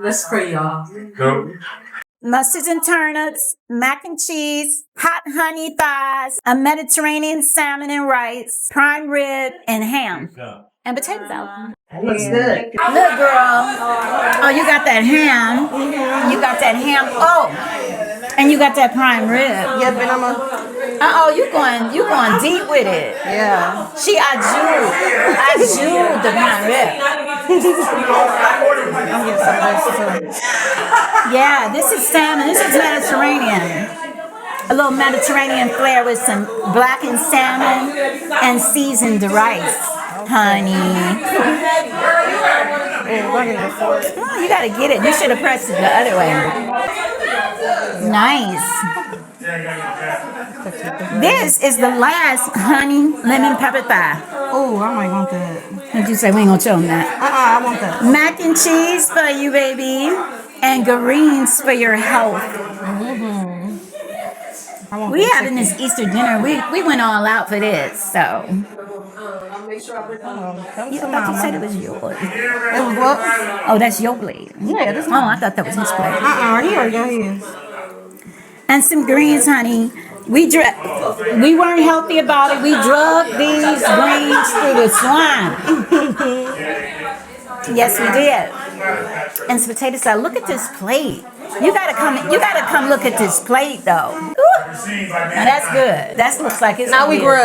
Let's pray, y'all. Go. Mustards and turnips, mac and cheese, hot honey thighs, a Mediterranean salmon and rice, prime rib, and ham. And potato salad. That looks good. Look, girl. Oh, you got that ham. You got that ham. Oh, and you got that prime rib. Yep, and I'm a... You going deep with it. Yeah. I jeweled the prime rib. I'm getting some of this too. Yeah, this is salmon. This is Mediterranean. A little Mediterranean flair with some blackened salmon and seasoned rice, honey. Oh, you gotta get it. You should have pressed it the other way. Nice. This is the last honey lemon pepper thigh. Oh, I might want that. What'd you say? We ain't gonna show them that. I want that. Mac and cheese for you, baby. And greens for your health. We having this Easter dinner. We went all out for this, so. Come You to thought you said it mama. was yours. It was what? Oh, that's your blade. Yeah, this is Oh, I thought that was his plate. he already got his. And some greens, honey. We weren't healthy about it. We drugged these greens through the swine. Yes, we did. And some potato salad. Look at this plate. You gotta come look at this plate though. Ooh. Now that's good. That looks like it's now we grill.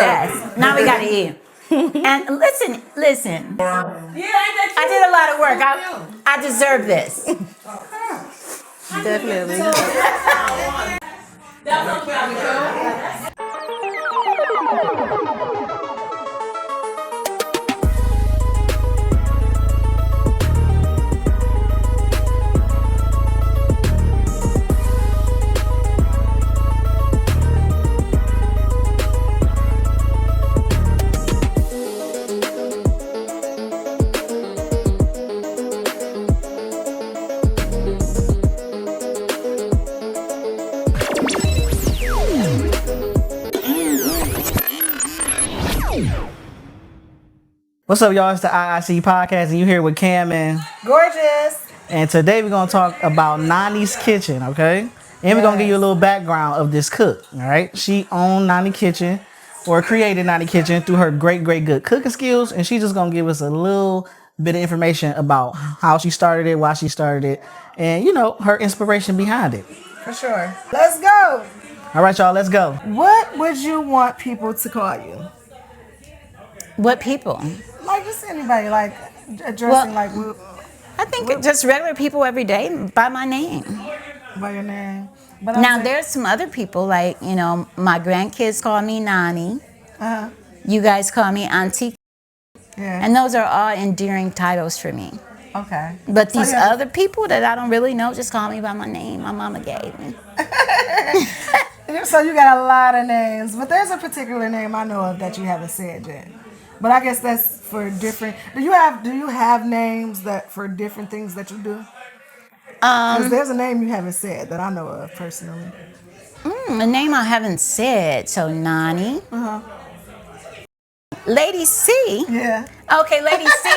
Now we gotta eat. And listen. I did a lot of work. I deserve this. Definitely. What's up, y'all? It's the IIC podcast, and you here with Cam and Gorgeous. And today we're gonna talk about Nani's Kitchen, okay? And we're gonna give you a little background of this cook. All right, she owned Nani Kitchen, or created Nani Kitchen through her great good cooking skills, and she's just gonna give us a little bit of information about how she started it, why she started it, and her inspiration behind it. For sure. Let's go. All right, y'all, let's go. What would you want people to call you? What people? Like just anybody, like addressing I think just regular people every day by my name. by your name. But Now there's some other people like my grandkids call me Nani. You guys call me Auntie. Yeah. And those are all endearing titles for me. Okay. But these other people that I don't really know just call me by my name my mama gave me. So you got a lot of names, but there's a particular name I know of that you haven't said yet. But I guess that's for different. Do you have names that for different things that you do? Because there's a name you haven't said that I know of personally. A name I haven't said. So Nani. Lady C. Yeah. Okay, Lady C.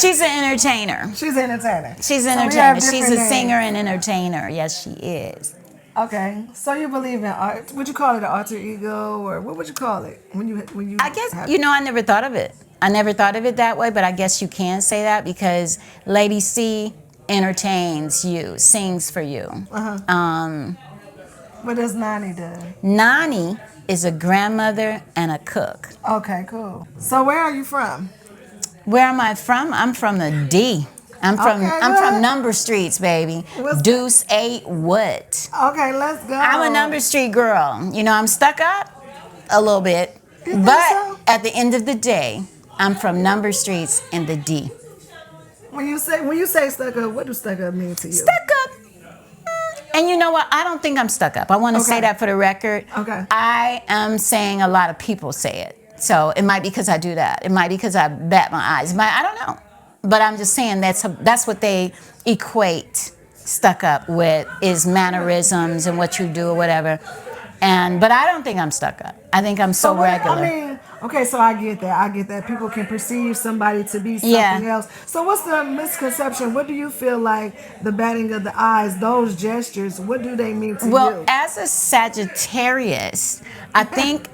She's an entertainer. She's an entertainer. She's an So we entertainer. have She's a different singer and entertainer. Yes, she is. Okay. So you believe in art? Would you call it an alter ego, or what would you call it when you? I guess I never thought of it. I never thought of it that way, but I guess you can say that because Lady C entertains you, sings for you. What does Nani do? Nani is a grandmother and a cook. Okay, cool. So where are you from? Where am I from? I'm from the D. I'm from Number Streets, baby. Deuce 8 what? Okay, let's go. I'm a Number Street girl. I'm stuck up a little bit, You but think so? at the end of the day, I'm from Number Streets in the D. When you say stuck up, what does stuck up mean to you? Stuck up. And you know what? I don't think I'm stuck up. I want to say that for the record. Okay. I am saying a lot of people say it. So it might be because I do that. It might be because I bat my eyes. I don't know. But I'm just saying that's what they equate stuck up with, is mannerisms and what you do or whatever. But I don't think I'm stuck up. I think I'm so regular. Okay, so I get that. I get that. People can perceive somebody to be something else. So what's the misconception? What do you feel like the batting of the eyes, those gestures, what do they mean to Well, you? as a Sagittarius, I think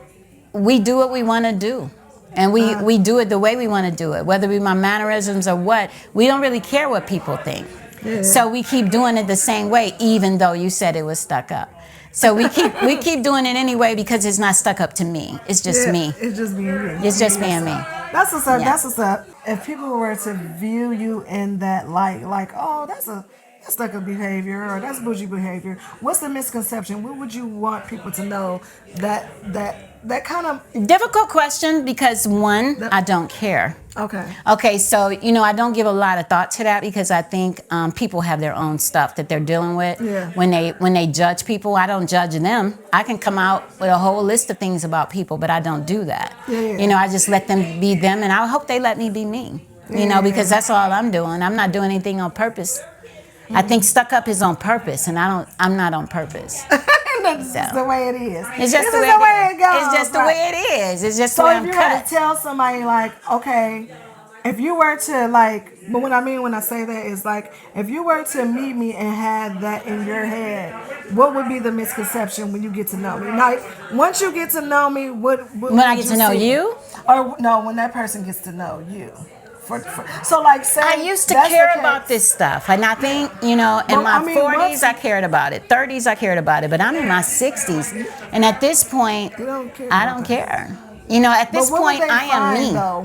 we do what we want to do. And we do it the way we want to do it, whether it be my mannerisms or what. We don't really care what people think. Yeah. So we keep doing it the same way, even though you said it was stuck up. So we keep doing it anyway because it's not stuck up to me. It's just me. It's just being you. It's just being me. That's what's up. Yeah. That's what's up. If people were to view you in that light, like, oh, that's stuck up behavior or that's bougie behavior, what's the misconception? What would you want people to know that kind of Difficult question because one, I don't care. Okay, so I don't give a lot of thought to that because I think people have their own stuff that they're dealing with. Yeah. When they judge people, I don't judge them. I can come out with a whole list of things about people, but I don't do that. Yeah. I just let them be them, and I hope they let me be me. Because that's all I'm doing. I'm not doing anything on purpose. I think stuck up is on purpose, and I'm not on purpose. That's just the way it is. It's just the way it goes. It's just the way it is. It's just the So way if I'm you cut. were to tell somebody, like, okay, if you were to, like, but what I mean when I say that is, like, if you were to meet me and had that in your head, what would be the misconception when you get to know me? Like, once you get to know me, what When I get to know you? Or no, when that person gets to know you. So, like, say I used to that's care the case. about this stuff, and I think, in my 40s, I cared about it. 30s, I cared about it, but I'm in my 60s, and at this point, I don't care. At this But what point, would they I am find, me. Though,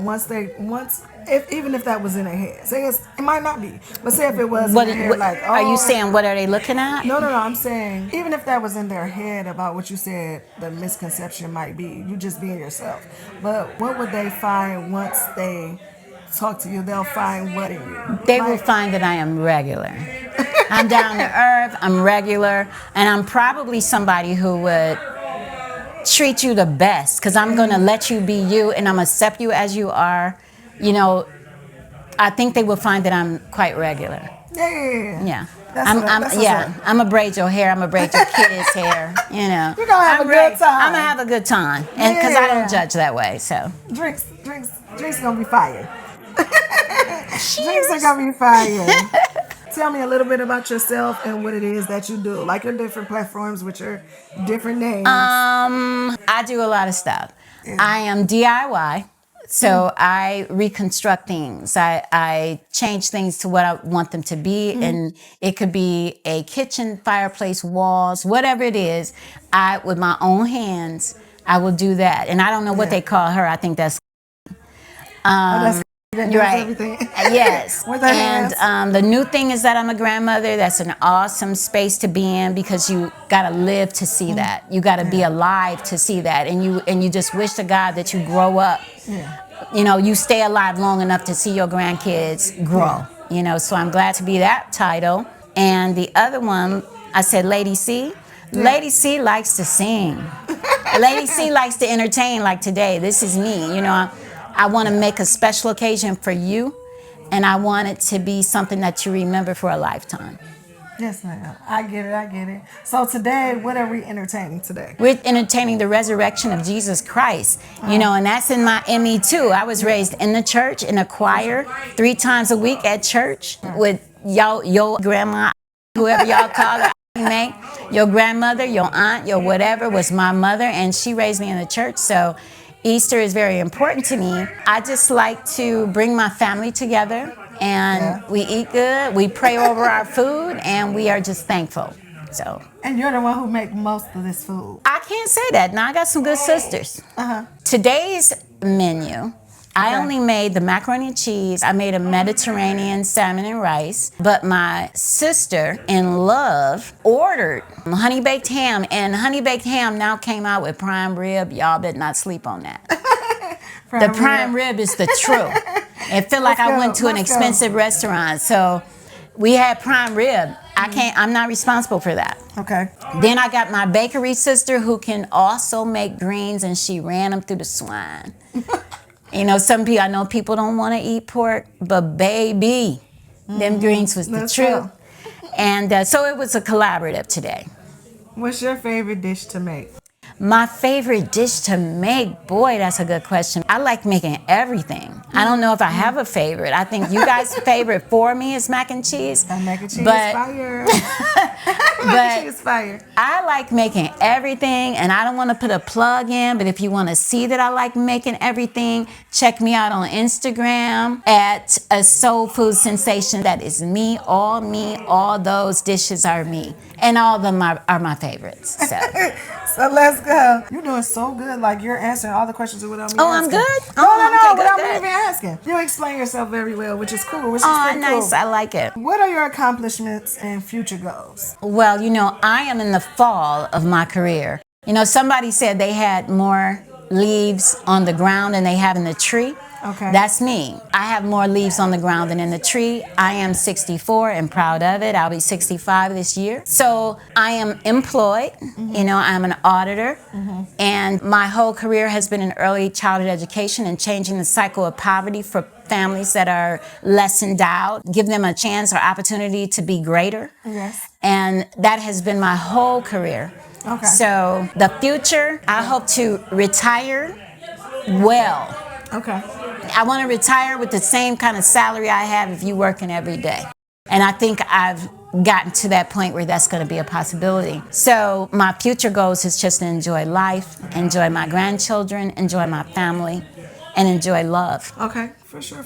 even if that was in their head, say it might not be, but say if it was in their head, like, are you saying what are they looking at? No, I'm saying even if that was in their head about what you said, the misconception might be you just being yourself. But what would they find once they talk to you? They'll find what in you? They will find that I am regular. I'm down to earth, I'm regular, and I'm probably somebody who would treat you the best because I'm going to let you be you and I'm going to accept you as you are. I think they will find that I'm quite regular. Yeah. I'm gonna braid your hair. I'm gonna braid your kids' hair. You're gonna have a good time. I'm gonna have a good time, and because I don't judge that way. So drinks gonna be fire. Drinks are gonna be fire. Tell me a little bit about yourself and what it is that you do, like your different platforms with your different names. I do a lot of stuff. I am DIY. So I reconstruct things. I change things to what I want them to be. And it could be a kitchen, fireplace, walls, whatever it is. With my own hands, I will do that. And I don't know what they call her. I think that's right. Everything. Yes. With her hands. And the new thing is that I'm a grandmother. That's an awesome space to be in because you gotta live to see that. You gotta be alive to see that, and you just wish to God that you grow up. You stay alive long enough to see your grandkids grow. So I'm glad to be that title. And the other one, I said, Lady C. Lady C likes to sing. Lady C likes to entertain. Like today, this is me. I want to make a special occasion for you, and I want it to be something that you remember for a lifetime. Yes, ma'am. I get it. So today, what are we entertaining today? We're entertaining the resurrection of Jesus Christ, and that's in my ME too. I was raised in the church, in a choir, 3 times a week at church with your grandma, whoever y'all call her. Your grandmother, your aunt, your whatever was my mother, and she raised me in the church, so Easter is very important to me. I just like to bring my family together, and we eat good, we pray over our food, and we are just thankful. So. And you're the one who make most of this food. I can't say that. Now I got some good sisters. Today's menu, I only made the macaroni and cheese. I made a Mediterranean salmon and rice. But my sister in love ordered honey baked ham. And honey baked ham now came out with prime rib. Y'all better not sleep on that. The prime rib is the truth. It felt like I went to an expensive restaurant. So we had prime rib. I'm not responsible for that. Okay. Then I got my bakery sister who can also make greens, and she ran them through the swine. Some people, I know people don't want to eat pork, but baby, them greens was the truth. And so it was a collaborative today. What's your favorite dish to make? My favorite dish to make? Boy, that's a good question. I like making everything. I don't know if I have a favorite. I think you guys' favorite for me is mac and cheese. Mac and cheese But- fire. Mac and cheese fire. I like making everything, and I don't want to put a plug in, but if you want to see that I like making everything, check me out on Instagram at a soul food sensation. That is me. All those dishes are me. And all of them are my favorites. So. So let's go. You're doing so good. Like you're answering all the questions without me Oh, asking. I'm good? No, Okay, without good. me even asking. You explain yourself very well, which is cool. Which is Oh, pretty nice. cool. I like it. What are your accomplishments and future goals? Well, I am in the fall of my career. Somebody said they had more leaves on the ground than they have in the tree. Okay. That's me. I have more leaves on the ground than in the tree. I am 64 and proud of it. I'll be 65 this year. So I am employed. I'm an auditor. And my whole career has been in early childhood education and changing the cycle of poverty for families that are less endowed, give them a chance or opportunity to be greater. Yes. And that has been my whole career. Okay. So the future, I hope to retire well. Okay. I want to retire with the same kind of salary I have if you working every day. And I think I've gotten to that point where that's going to be a possibility. So my future goals is just to enjoy life, enjoy my grandchildren, enjoy my family, and enjoy love. Okay. For sure.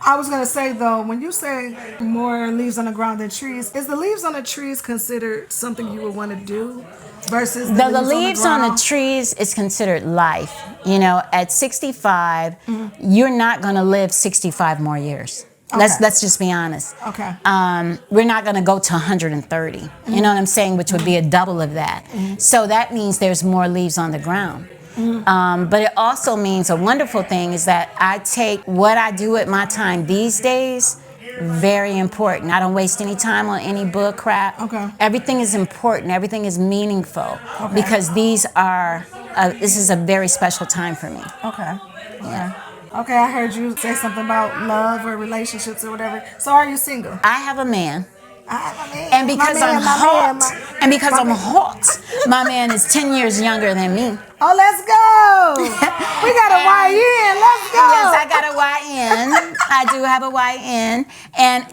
I was gonna say though, when you say more leaves on the ground than trees, is the leaves on the trees considered something you would want to do versus The leaves on the trees is considered life. At 65, you're not going to live 65 more years. Okay. Let's just be honest. Okay. We're not going to go to 130. You know what I'm saying? Which would be a double of that. So that means there's more leaves on the ground. But it also means a wonderful thing is that I take what I do at my time these days very important. I don't waste any time on any bull crap. Okay. Everything is important. Everything is meaningful because this is a very special time for me. Okay. Okay, I heard you say something about love or relationships or whatever. So are you single? I have a man. And because I'm hot, my man is 10 years younger than me. Oh, let's go. We got a YN. Let's go. Yes, I got a YN. I do have a YN. And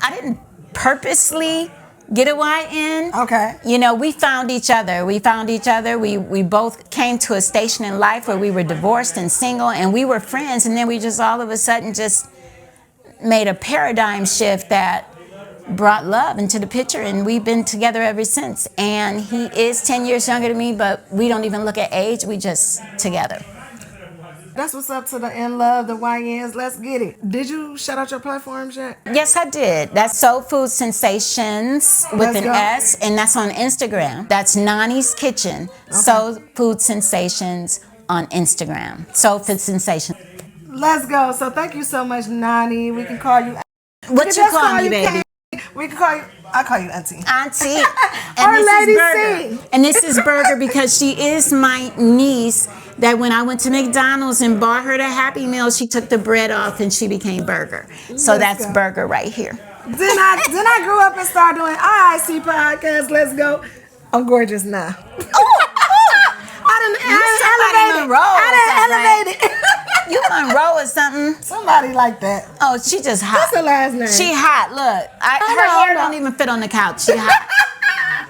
I didn't purposely get a YN. Okay. We found each other. We both came to a station in life where we were divorced and single, and we were friends. And then we just all of a sudden just made a paradigm shift that brought love into the picture, and we've been together ever since. And he is 10 years younger than me, but we don't even look at age. We just together. That's what's up to the In Love, the YNs. Let's get it. Did you shout out your platforms yet? Yes, I did. That's Soul Food Sensations with Let's an go. S, and that's on Instagram. That's Nani's Kitchen. Soul Food Sensations on Instagram. Soul Food Sensations. Let's go. So thank you so much, Nani. We can call you. What you call me, baby? We can call you. I call you Auntie. Auntie. Or this Lady is Burger. C. And this is Burger because she is my niece that when I went to McDonald's and bought her the Happy Meal, she took the bread off and she became Burger. So that's go. Burger right here. Then I grew up and started doing iicpodcast. Let's go. I'm gorgeous now. I didn't elevate it. You Monroe or something. Somebody like that. Oh, she just hot. What's her last name? She hot. Look, her hair don't even fit on the couch. She hot.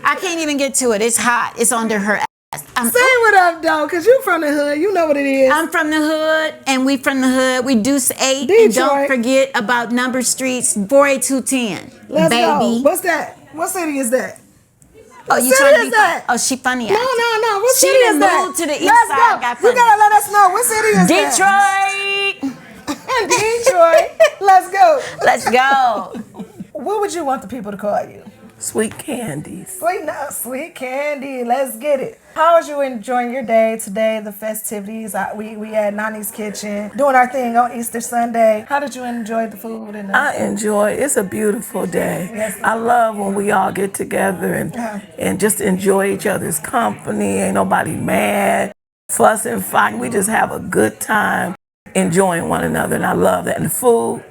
I can't even get to it. It's hot. It's under her ass. Say what up, though, because you from the hood. You know what it is. I'm from the hood, and we from the hood. We Deuce 8. Detroit. And don't forget about number streets, 48210. Let's baby. go. What's that? What city is that? Oh, you city trying to be is that? Oh, she funny. No. What She city is done that? moved to the east Let's side, go. got You funny. gotta let us know. What city is that? Detroit. Detroit. Let's go. Let's go. What would you want the people to call you? Sweet candies. Sweet candy. Let's get it. How was you enjoying your day today? The festivities. We had Nani's Kitchen doing our thing on Easter Sunday. How did you enjoy the food? I enjoy. It's a beautiful day. Yes. I love when we all get together and just enjoy each other's company. Ain't nobody mad, fussing, fighting. We just have a good time enjoying one another, and I love that. And the food,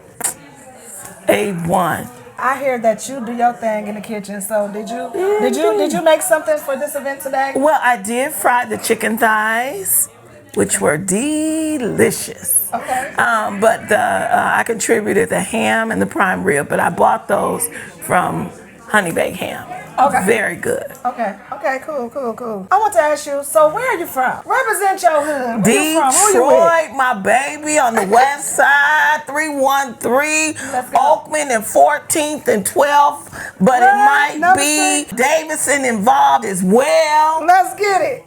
A1. I hear that you do your thing in the kitchen. So did you make something for this event today? Well, I did fry the chicken thighs, which were delicious. Okay. But I contributed the ham and the prime rib, but I bought those from Honey Baked Ham. Okay. Very good. Okay, cool. I want to ask you, so where are you from? Represent your hood. Where you from? Who you with? Detroit, my baby, on the west side, 313, Oakman and 14th and 12th, but it might Number be 3? Davidson involved as well. Let's get it.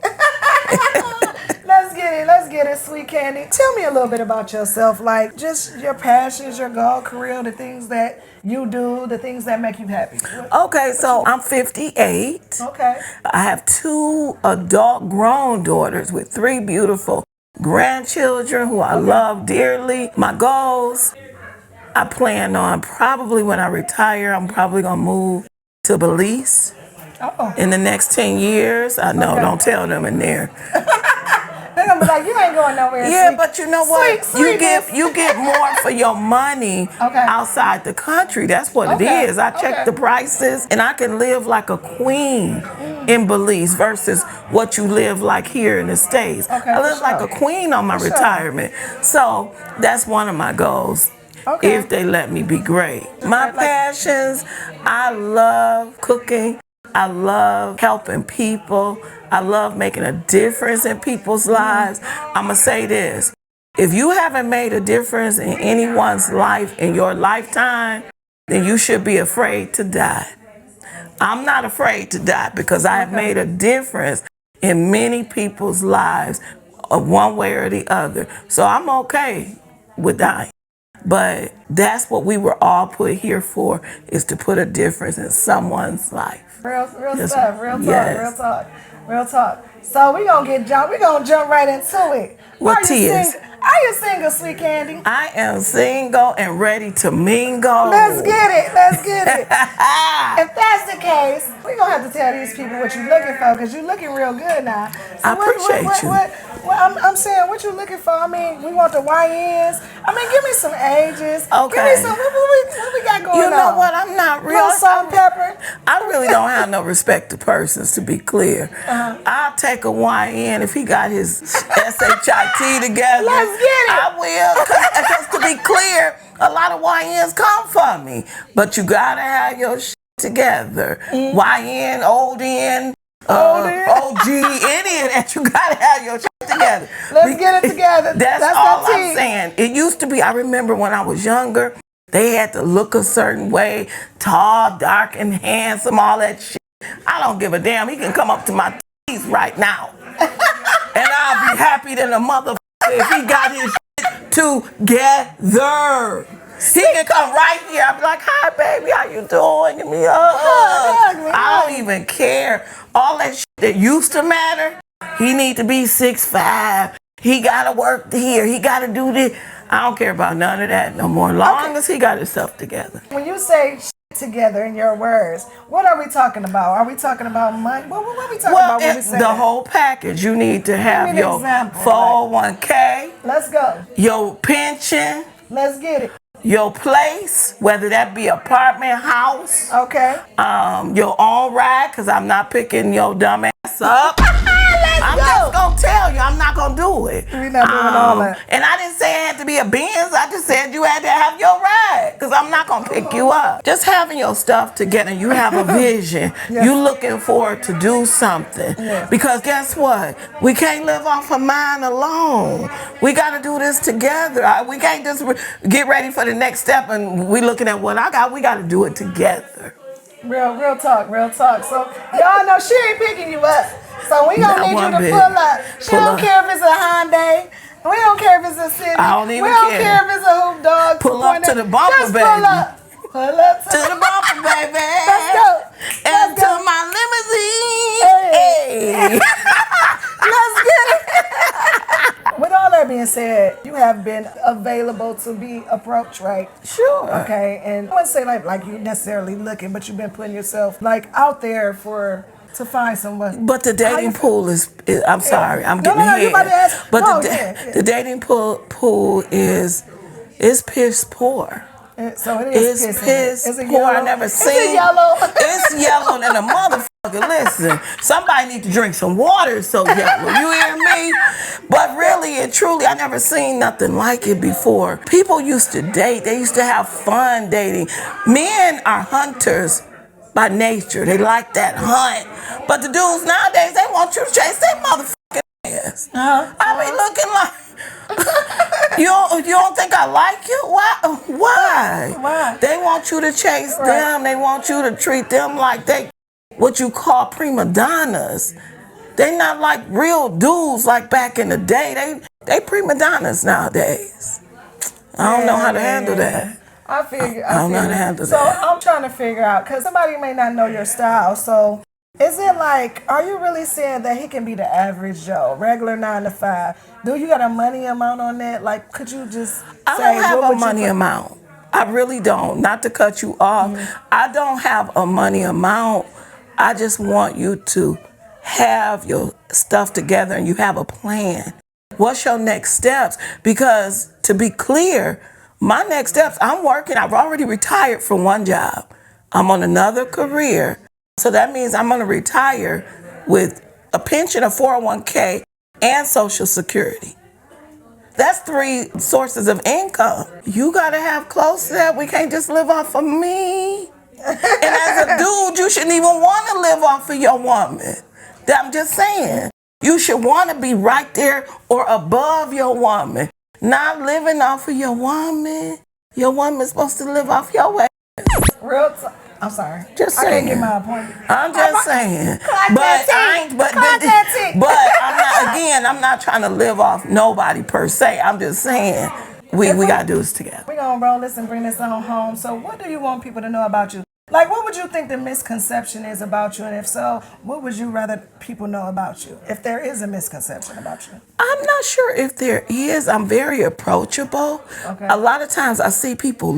Let's get it, sweet candy. Tell me a little bit about yourself, like just your passions, your goal, career, the things that you do, the things that make you happy. Okay, so I'm 58. Okay. I have 2 adult grown daughters with 3 beautiful grandchildren who I love dearly. My goals, I plan on probably when I retire, I'm probably going to move to Belize in the next 10 years. I know, don't tell them in there. They're gonna be like, you ain't going nowhere. Yeah, sweet. but you know what? You get more for your money Okay. outside the country. That's what it is. I checked the prices, and I can live like a queen in Belize versus what you live like here in the States. I live like a queen on my retirement. So that's one of my goals. Okay. If they let me be great. My passions, I love cooking. I love helping people. I love making a difference in people's lives. I'm going to say this. If you haven't made a difference in anyone's life in your lifetime, then you should be afraid to die. I'm not afraid to die because I have made a difference in many people's lives one way or the other. So I'm okay with dying. But that's what we were all put here for, is to put a difference in someone's life. Real stuff, real talk. So we gonna jump right into it. What tears? Are you single, sweet candy? I am single and ready to mingle. Let's get it. If that's the case, we gonna have to tell these people what you're looking for, because you're looking real good now. So I appreciate you. I'm saying, what you looking for? I mean, we want the YNs. I mean, give me some ages. Okay. Give me some, what we got going on? You know what? I'm not real. No salt and pepper. I really don't have no respect to persons, to be clear. I'll take a YN if he got his SHIT together. Let's get it. I will. Because to be clear, a lot of YNs come for me. But you got to have your shit together. YN, old N, OG, any of that, you got to have your shit together. Let's get it together. That's all I'm saying. It used to be, I remember when I was younger, they had to look a certain way, tall, dark, and handsome, all that shit. I don't give a damn. He can come up to my teeth right now. And I'll be happy than a motherfucker if he got his shit together. He can come right here. I'll be like, hi, baby, how you doing? Give me a hug. I don't even care. All that shit that used to matter, he need to be 6'5". He got to work here. He got to do this. I don't care about none of that no more. Long as he got himself together. When you say together in your words, what are we talking about? Are we talking about money? What are we talking about when we say the that? whole package. You need to have your example, 401k. Let's go. Your pension. Let's get it. Your place, whether that be apartment, house. Okay. Your own ride, because I'm not picking your dumb ass up. I'm just going to tell you, I'm not going to do it. We're not doing all that. And I didn't say it had to be a Benz. I just said you had to have your ride, because I'm not going to pick you up. Just having your stuff together, you have a vision. You looking forward to do something. Because guess what? We can't live off of mine alone. We got to do this together. We can't just get ready for the next step and we looking at what I got. We got to do it together. Real talk. So y'all know she ain't picking you up. So we gonna need you to pull up. She don't care if it's a Hyundai. We don't care if it's a Civic. I don't even care. We don't care if it's a hoop dog. Pull up to the bumper, Just baby. Pull up to the bumper, baby. Let's go. And to my limousine. Hey. Let's get it. With all that being said, you have been available to be approached, right? Sure. Okay, and I wouldn't say like you necessarily looking, but you've been putting yourself like out there to find someone. But the dating pool is I'm sorry, I'm getting ahead. You about to ask. But the dating pool is piss poor. So it is It's piss. piss Is it poor. yellow? I never Is seen. it yellow? It's yellow than a motherfucker. Listen, somebody need to drink some water. It's so yellow. You hear me? But really and truly, I never seen nothing like it before. People used to date. They used to have fun dating. Men are hunters by nature. They like that hunt. But the dudes nowadays, they want you to chase their motherfucking ass. I be looking like. You don't think I like you? Why? Why? They want you to chase them. They want you to treat them like they what you call prima donnas. They not like real dudes like back in the day. They prima donnas nowadays. I don't know how to handle that. I figure. I don't know how to handle So that. I'm trying to figure out, because somebody may not know your style. So is it like, are you really saying that he can be the average Joe, regular 9 to 5? Do you got a money amount on that? Like, could you just I say, don't have what a would you money put- amount. I really don't. Not to cut you off. I don't have a money amount. I just want you to have your stuff together and you have a plan. What's your next steps? Because to be clear, my next steps, I'm working. I've already retired from one job. I'm on another career. So that means I'm going to retire with a pension, a 401k, and Social Security. That's 3 sources of income. You got to have close to that. We can't just live off of me. And as a dude, you shouldn't even want to live off of your woman. I'm just saying. You should want to be right there or above your woman. Not living off of your woman. Your woman's supposed to live off your way. Real talk. I'm sorry. Just I can't saying. get my appointment. I'm just saying. Clock But that I tick. ain't. But Clock that tick. I'm not trying to live off nobody per se. I'm just saying we gotta do this together. We're going to roll this and bring this on home. So what do you want people to know about you? Like, what would you think the misconception is about you? And if so, what would you rather people know about you? If there is a misconception about you. I'm not sure if there is. I'm very approachable. Okay. A lot of times I see people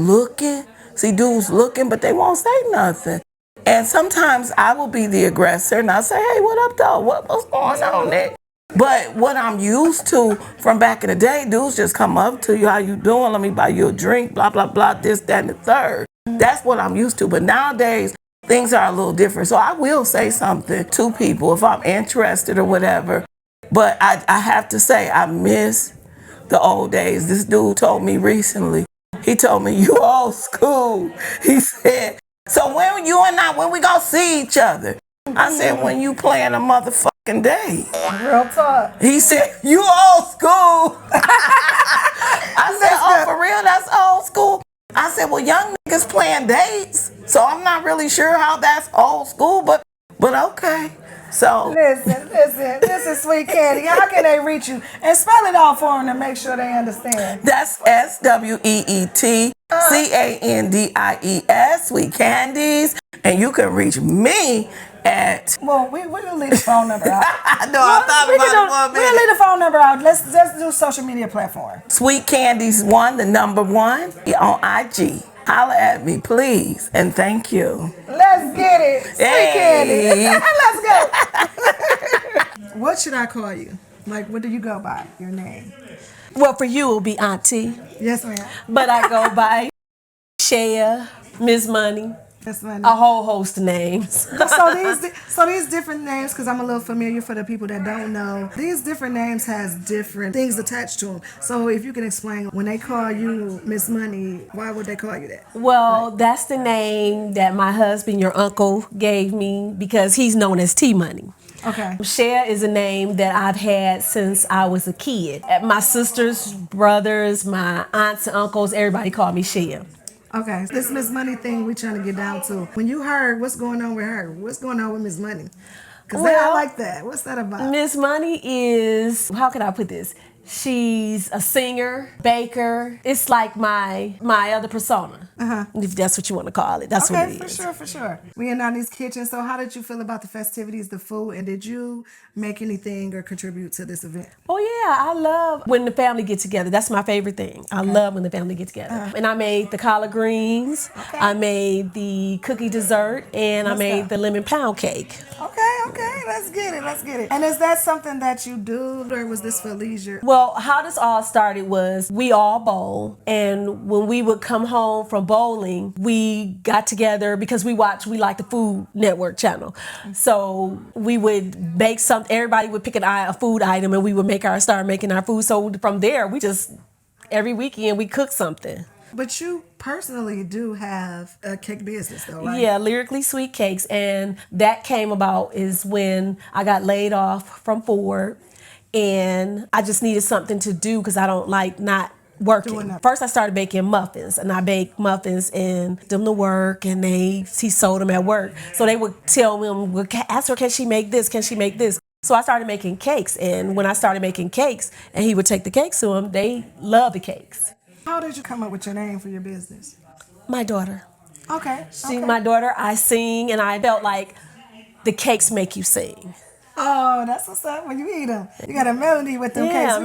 see dudes looking, but they won't say nothing. And sometimes I will be the aggressor and I'll say, hey, what up though? What's going on there? But what I'm used to from back in the day, dudes just come up to you, how you doing? Let me buy you a drink, blah, blah, blah, this, that, and the third. That's what I'm used to. But nowadays, things are a little different. So I will say something to people if I'm interested or whatever. But I have to say, I miss the old days. This dude told me recently, he told me, you old school. He said, so when we gonna see each other? I said, when you playing a motherfucking day. Real talk. He said, you old school. I said, oh, for real? That's old school? I said, well, young niggas playing dates. So I'm not really sure how that's old school, but okay. So Listen, this is Sweet Candy. How can they reach you? And spell it out for them to make sure they understand. that's SWEETCANDIES, Sweet Candies. And you can reach me at... Well, we'll leave the phone number out. I know, I thought about it for a We'll minute. leave the phone number out. Let's do social media platform. Sweet Candies 1, the number 1, on IG. Holla at me, please, and thank you. Let's get it. Sweet Hey. Candy. Let's go. What should I call you? Like, what do you go by? Your name? Well, for you, it will be Auntie, Yes, ma'am. but I go by Shea, Miss Money, Yes, ma'am. a whole host of names. So these different names, because I'm a little familiar for the people that don't know, these different names has different things attached to them. So if you can explain, when they call you Miss Money, why would they call you that? Well, that's the name that my husband, your uncle, gave me because he's known as T Money. Okay. Shea is a name that I've had since I was a kid. My sisters, brothers, my aunts and uncles, everybody called me Shea. Okay. This Miss Money thing we trying to get down to. When you heard what's going on with her, what's going on with Miss Money? Because I Well, like that. What's that about? Miss Money is, how can I put this? She's a singer, baker. It's like my other persona, if that's what you want to call it. That's what Okay, it is. for sure. We in Donnie's kitchen. So how did you feel about the festivities, the food, and did you make anything or contribute to this event? Oh yeah, I love when the family get together. That's my favorite thing. I love when the family get together. And I made the collard greens. Okay. I made the cookie dessert, and I made the lemon pound cake. Okay. Okay, let's get it. Let's get it. And is that something that you do, or was this for leisure? Well, how this all started was we all bowl, and when we would come home from bowling, we got together because we like the Food Network channel. So we would bake something. Everybody would pick a food item, and we would start making our food. So from there, we just every weekend we cook something. But you personally do have a cake business, though, right? Yeah, Lyrically Sweet Cakes, and that came about is when I got laid off from Ford, and I just needed something to do because I don't like not working. First, I started baking muffins, and I baked muffins and them to work, and he sold them at work. So they would tell him, well, ask her, can she make this? Can she make this? So I started making cakes, and when I started making cakes, and he would take the cakes to them, they love the cakes. How did you come up with your name for your business? My daughter. Okay. My daughter, I sing, and I felt like the cakes make you sing. Oh, that's what's up when you eat them. You got a melody with them cakes.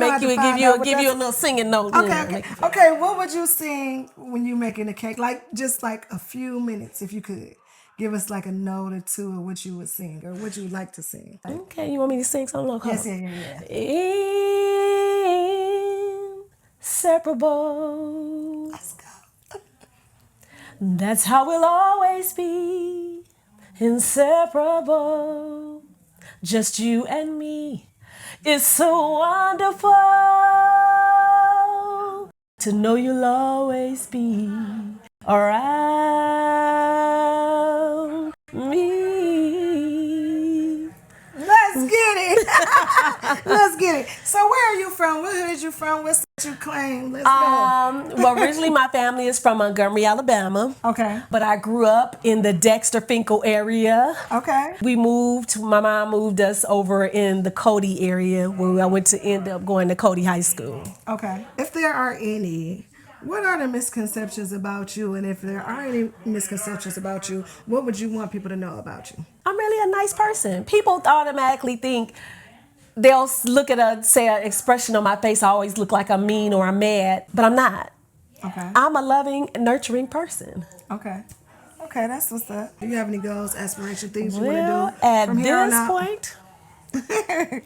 Yeah, give you a little singing note. Okay. What would you sing when you making a cake? Just like a few minutes, if you could. Give us like a note or two of what you would sing or what you would like to sing. Okay, you want me to sing something? Yes, yeah. Inseparable. Let's go. That's how we'll always be. Inseparable. Just you and me. It's so wonderful to know you'll always be around me. Let's get it. Let's get it. So where are you from? What hood you from? What's that you claim? Let's go. Well, originally my family is from Montgomery, Alabama. Okay. But I grew up in the Dexter-Finkel area. Okay. My mom moved us over in the Cody area where I end up going to Cody High School. Okay. If there are any, what are the misconceptions about you? And if there are any misconceptions about you, what would you want people to know about you? I'm really a nice person. People automatically think they'll look at an expression on my face. I always look like I'm mean or I'm mad, but I'm not. Okay. I'm a loving, nurturing person. Okay. Okay, that's what's up. Do you have any goals, aspirations, things you want to do at from here on this out? point,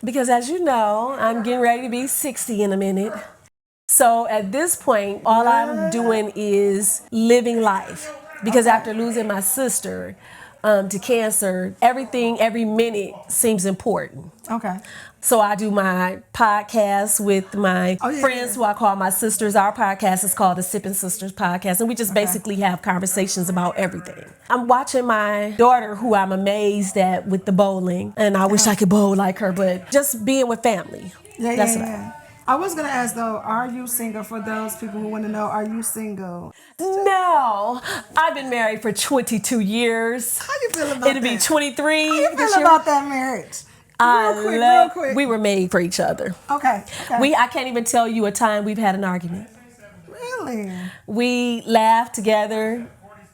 because as you know, I'm getting ready to be 60 in a minute. So at this point, all I'm doing is living life. Because after losing my sister to cancer, every minute seems important. Okay. So I do my podcast with my friends who I call my sisters. Our podcast is called the Sipping Sisters Podcast, and we just basically have conversations about everything. I'm watching my daughter, who I'm amazed at with the bowling, and I wish I could bowl like her, but just being with family. That's Yeah. I was going to ask, though, are you single? For those people who want to know, are you single? No, I've been married for 22 years. How you feel about that? It'll be 23 How you this feel year. about that marriage? Real quick. We were made for each other. Okay. I can't even tell you a time we've had an argument. Really? We laugh together.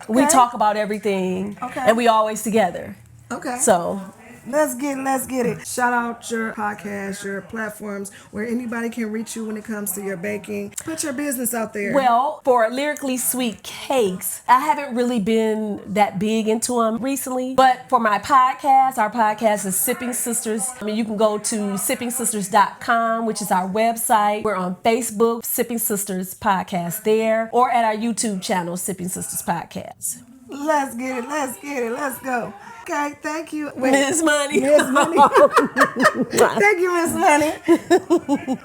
We talk about everything. Okay. And we always together. Okay. So Let's get it. Shout out your podcast, your platforms, where anybody can reach you when it comes to your baking. Put your business out there. Well, for Lyrically Sweet Cakes, I haven't really been that big into them recently. But for my podcast, our podcast is Sipping Sisters. You can go to sippingsisters.com, which is our website. We're on Facebook, Sipping Sisters Podcast there, or at our YouTube channel, Sipping Sisters Podcast. Let's get it. Let's go. Okay, thank you. Miss Money. Thank you, Miss Money.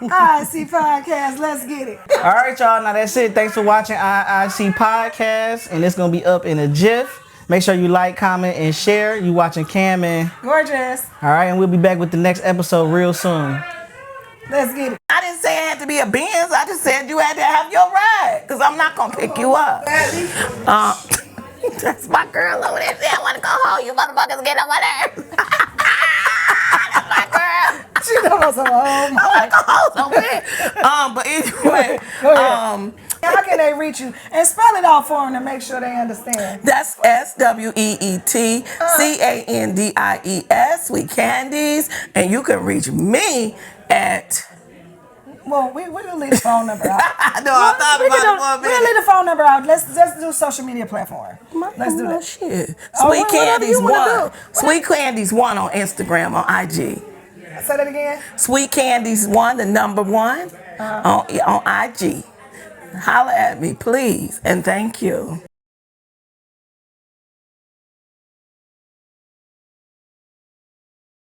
IIC Podcast. Let's get it. All right, y'all. Now that's it. Thanks for watching IIC Podcast, and it's gonna be up in a GIF. Make sure you like, comment, and share. You watching Cam and Gorgeous. all right, and we'll be back with the next episode real soon. Let's get it. I didn't say it had to be a Benz. I just said you had to have your ride, because I'm not going to pick you up. That's my girl over there. I want to go home. You motherfuckers get over there. That's my girl. She knows I'm home. I want to go home somewhere. But anyway, how can they reach you? And spell it out for them to make sure they understand. that's SWEETCANDIES, Sweet Candies. And you can reach me at Well, we'll leave the phone number out. No, I thought about it for a We'll minute. leave the phone number out. Let's just do social media platform. Let's do that. Shit. Oh, Sweet whatever Candies you wanna 1. do. Sweet Candies 1 on Instagram, on IG. Say that again. Sweet Candies 1, the number 1, on IG. Holla at me, please, and thank you.